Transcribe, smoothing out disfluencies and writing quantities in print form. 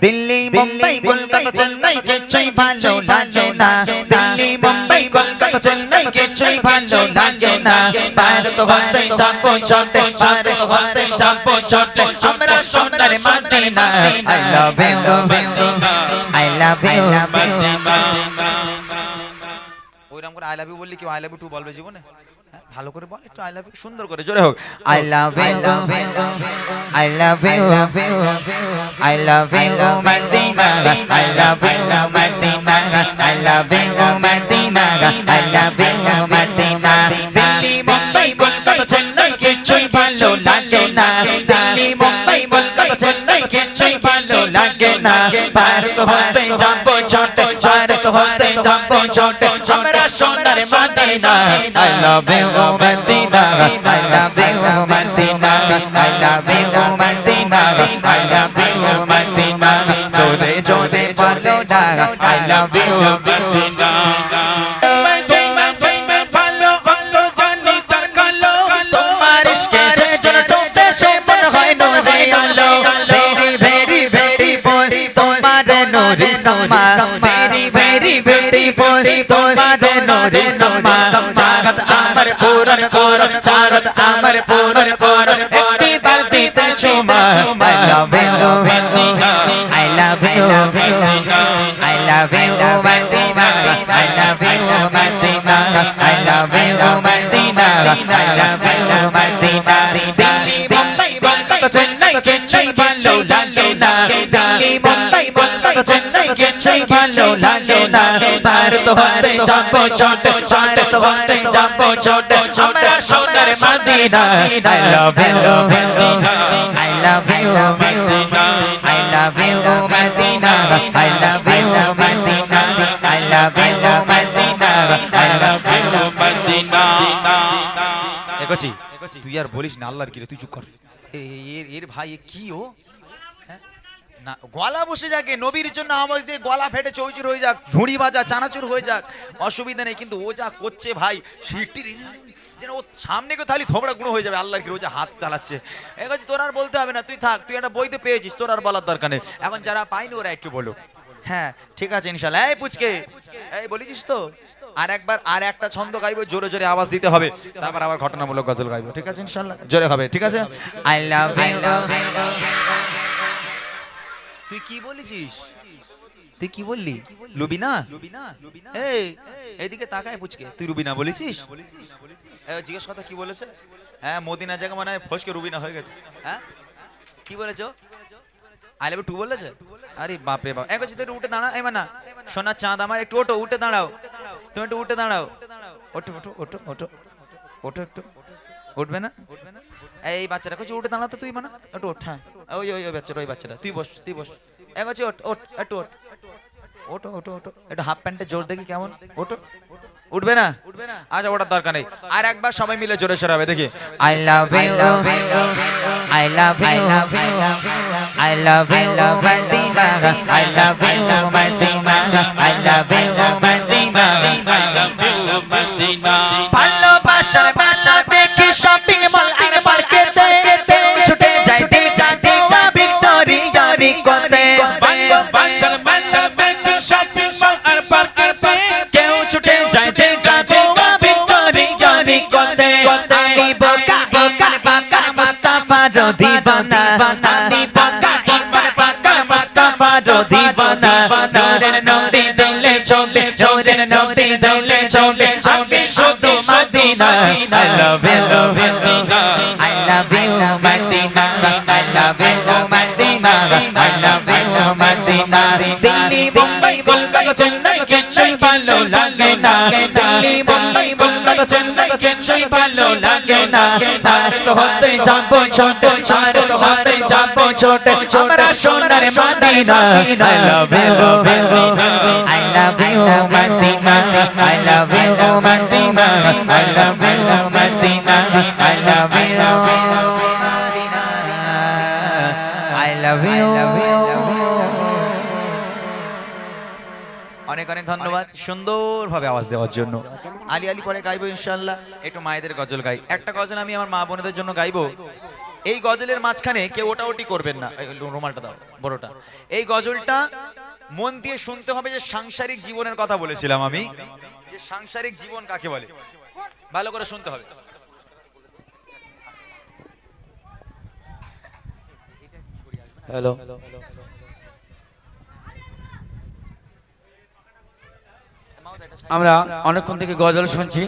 দিল্লি মুম্বাই কলকাতা চেন্নাই কিছুই ভালো লাগে না দিল্লি মুম্বাই কলকাতা চেন্নাই কিছুই ভালো লাগে না ভারত হতে যাবো ছোটে ভারত হতে যাবো ছোটে আমরা সোনার Medina I love you I love you ওইরকম করে আই লাভ ইউ বললি কি আই লাভ ইউ টু বলবে জীবনে ভালো করে বল একটু আই লাভ ইউ সুন্দর করে জোরে হোক I love you I love you I love you Madina I love you Madina I love you Madina I love you Madina Delhi Mumbai Kolkata Chennai কিছুই ভালো লাগে না দিল্লি মুম্বাই কলকাতা চেন্নাই কিছুই ভালো লাগে না ভারত হতে যাবো ছোটে ভারত হতে যাবো ছোটে আমরা সোনার Medina I love you Madina I love you Madina I love you Madina I love you Madina জোরে জোরে বলো না I love you Madina Very very beautiful তোমারে নোরে সমা চাহত আমার পূরণ করো চাহত আমার পূরণ করো একটি বার দিতে চুমা I love you Madina I love you I love you Madina I love you Madina I love you Madina I love you Madina Delhi Mumbai Kolkata Chennai কিছুই ভালো লাগে না দিল্লি মুম্বাই কলকাতা চেন্নাই কিছুই ভালো লাগে না ভারত হতে যাবো ছোটে ভারত হতে যাবো ছোটে আমরা সোনার Medina I love you Madina I love you Madina I love you Madina I love you Madina I love you Madina I love you Madina এগোছি তুই আর বলিস না আল্লাহর কি রে তুই চুপ কর এর ভাই কি ও না গলা বসে যাকে নবীর জন্য আওয়াজ দিয়ে গলা ফেটে চৌচির হয়ে যাক ঝুড়ি বাজা চানাচুর হয়ে যাক অসুবিধা নেই কিন্তু ও যা করছে ভাই সিটির যেন ও সামনে কেউ তাহলে থোবড়া গুঁড়ো হয়ে যাবে আল্লাহর কি ও যা হাত চালাচ্ছে এগোছি তোর আর বলতে হবে না তুই থাক তুই একটা বইতে পেয়েছিস তোর আর বলার দরকার নেই এখন যারা পাইনি ওরা একটু বলো হ্যাঁ ঠিক আছে ইনশাআল্লাহ এই পুচকে এই বলেছিস তো আর একবার আর একটা ছন্দ গাইবো জোরে জোরে আওয়াজ দিতে হবে তারপর আবার ঘটনামূলক গজল গাইবো ঠিক আছে ইনশাআল্লাহ জোরে হবে ঠিক আছে I love you তুই কি বলেছিস তুই কি বললি লুবিনা এই এদিকে তাকায় পুচকে তুই রুবিনা বলেছিস জিজ্ঞেস কথা কি বলেছে হ্যাঁ মদিনা জায়গা মানে ফসকে রুবিনা হয়ে গেছে হ্যাঁ কি বলেছো I love you টু বলেছে আরে বাপ রে বাপ একবার তুই উঠে দাঁড়া এই মানা সোনার চাঁদ আমার একটু ওঠো উঠে দাঁড়াও তুমি একটু উঠে দাঁড়াও ওঠো ওঠো ওঠো ওঠো ওঠো একটু উঠবে না এই বাচ্চাটা কিছু উঠে দাঁড়াতো তুই মানা একটু ওঠ হ্যাঁ ওই ওই ওই বাচ্চাটা ওই বাচ্চাটা তুই বস একবার ওঠ ওঠ একটু ওঠ ওঠো ওঠো ওঠো একটু হাফ প্যান্টে জোর দেখি কেমন ওঠো উঠবে না আচ্ছা ওটার দরকার নেই আর একবার সবাই মিলে জোরে সরে হবে দেখি I love you I love you I love you Madina I love you Madina I love you Madina I love you Madina ভালোবাসার মেলা দেখি শপিং মল আর মার্কেটে ছুটে যায় দিঘা ভিক্টোরিয়ারি কোতে ভালোবাসার মেলা দেখি শপিং মল আর মার্কেটে কেউ ছুটে যায় দিঘা ভিক্টোরিয়ারি কোতে আমি বোকা মুস্তাফা রো দিওয়ানা আমি বোকা মুস্তাফা রো দিওয়ানা নূরের নবী দিলে চলে নূরের নবী দিলে চলে আগে শুধু Medina I love you Madina I love you Madina I love you Madina I love you Madina Delhi Mumbai Kolkata Chennai কিছুই ভালো লাগে না দিল্লি মুম্বাই কলকাতা চেন্নাই কিছুই ভালো লাগে না ভারত হতে যাবো ছোটে ভারত হতে যাবো ছোটে আমরা সোনার Medina I love you Madina I love you Madina I love you Madina I love you Madina I love you Madina I love you অনেক অনেক ধন্যবাদ সুন্দরভাবে আওয়াজ দেওয়ার জন্য আলি আলি পরে গাইবো ইনশাআল্লাহ একটু মায়েদের গজল গাই একটা গজল আমি আমার মা বোনেদের জন্য গাইবো এই গজলের মাঝখানে কেউ ওটাওটি করবেন না, রুমালটা দাও বড়টা। এই গজলটা মন দিয়ে শুনতে হবে, যে সাংসারিক জীবনের কথা বলেছিলাম আমি, যে সাংসারিক জীবন কাকে বলে, ভালো করে শুনতে হবে। হ্যালো, আমরা অনেকক্ষণ থেকে গজল শুনছি।